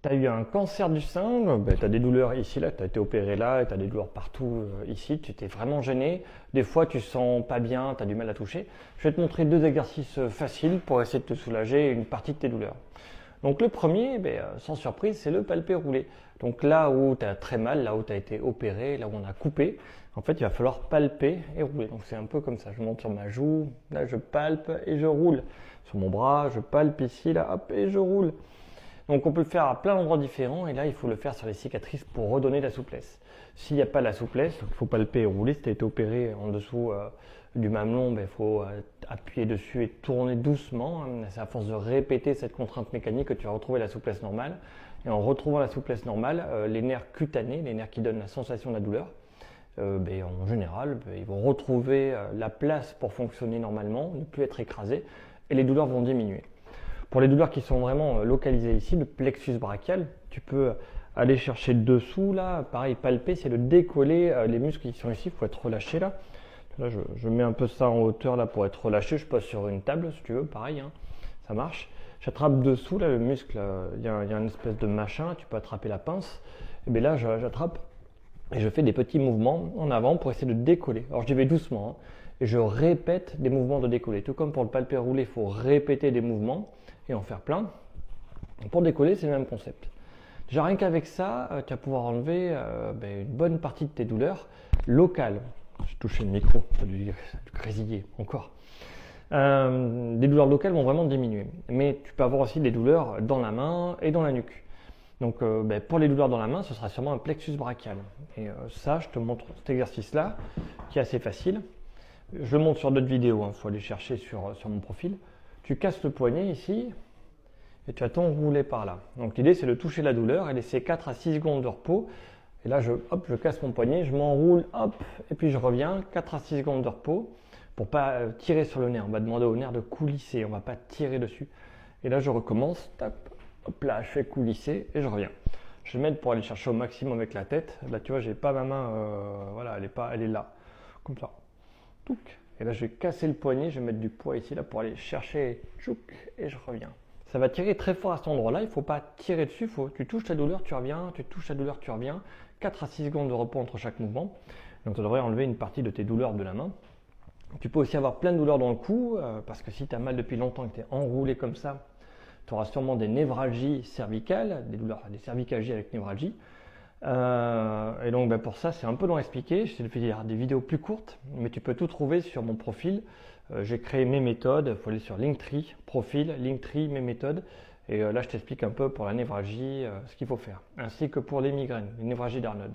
Tu as eu un cancer du sein, tu as des douleurs ici, là, tu as été opéré là, tu as des douleurs partout ici, tu t'es vraiment gêné. Des fois, tu sens pas bien, tu as du mal à toucher. Je vais te montrer deux exercices faciles pour essayer de te soulager une partie de tes douleurs. Donc le premier, sans surprise, c'est le palpé roulé. Donc là où tu as très mal, là où tu as été opéré, là où on a coupé, en fait, il va falloir palper et rouler. Donc c'est un peu comme ça. Je monte sur ma joue, là je palpe et je roule. Sur mon bras, je palpe ici, là, hop, et je roule. Donc on peut le faire à plein d'endroits différents et là il faut le faire sur les cicatrices pour redonner la souplesse. S'il n'y a pas la souplesse, donc il faut palper et rouler. Si tu as été opéré en dessous du mamelon, il faut appuyer dessus et tourner doucement. C'est à force de répéter cette contrainte mécanique que tu vas retrouver la souplesse normale. Et en retrouvant la souplesse normale, les nerfs cutanés, les nerfs qui donnent la sensation de la douleur, en général, ils vont retrouver la place pour fonctionner normalement, ne plus être écrasés et les douleurs vont diminuer. Pour les douleurs qui sont vraiment localisées ici, le plexus brachial, tu peux aller chercher dessous là, pareil, palper, c'est de décoller les muscles qui sont ici, il faut être relâché là. Là, je mets un peu ça en hauteur là pour être relâché, je pose sur une table si tu veux, pareil, ça marche. J'attrape dessous là, le muscle, il y a une espèce de machin, tu peux attraper la pince, et bien là j'attrape et je fais des petits mouvements en avant pour essayer de décoller. Alors je vais doucement, et je répète des mouvements de décoller. Tout comme pour le palpé roulé, il faut répéter des mouvements et en faire plein. Pour décoller, c'est le même concept. Déjà rien qu'avec ça, tu vas pouvoir enlever une bonne partie de tes douleurs locales. J'ai touché le micro, ça a dû grésiller encore. Des douleurs locales vont vraiment diminuer. Mais tu peux avoir aussi des douleurs dans la main et dans la nuque. Donc pour les douleurs dans la main, ce sera sûrement un plexus brachial. Et ça, je te montre cet exercice-là, qui est assez facile. Je le montre sur d'autres vidéos, il faut aller chercher sur mon profil. Tu casses le poignet ici et tu vas t'enrouler par là. Donc l'idée c'est de toucher la douleur et laisser 4 à 6 secondes de repos. Et là je casse mon poignet, je m'enroule, hop, et puis je reviens, 4 à 6 secondes de repos pour pas tirer sur le nerf. On va demander au nerf de coulisser, on va pas tirer dessus. Et là je recommence, tape, hop là, je fais coulisser et je reviens. Je vais mettre pour aller chercher au maximum avec la tête. Là tu vois, j'ai pas ma main, voilà, elle est là, comme ça. Et là je vais casser le poignet, je vais mettre du poids ici là pour aller chercher, et je reviens. Ça va tirer très fort à cet endroit là, il ne faut pas tirer dessus, tu touches ta douleur, tu reviens, tu touches ta douleur, tu reviens. 4 à 6 secondes de repos entre chaque mouvement. Donc ça devrait enlever une partie de tes douleurs de la main. Tu peux aussi avoir plein de douleurs dans le cou, parce que si tu as mal depuis longtemps et que tu es enroulé comme ça, tu auras sûrement des névralgies cervicales, des cervicalgies avec névralgie. Et donc pour ça c'est un peu long à expliquer, je t'ai fait des vidéos plus courtes, mais tu peux tout trouver sur mon profil. J'ai créé mes méthodes, il faut aller sur Linktree, profil, Linktree, mes méthodes, et là je t'explique un peu pour la névralgie ce qu'il faut faire, ainsi que pour les migraines, les névralgies d'Arnold.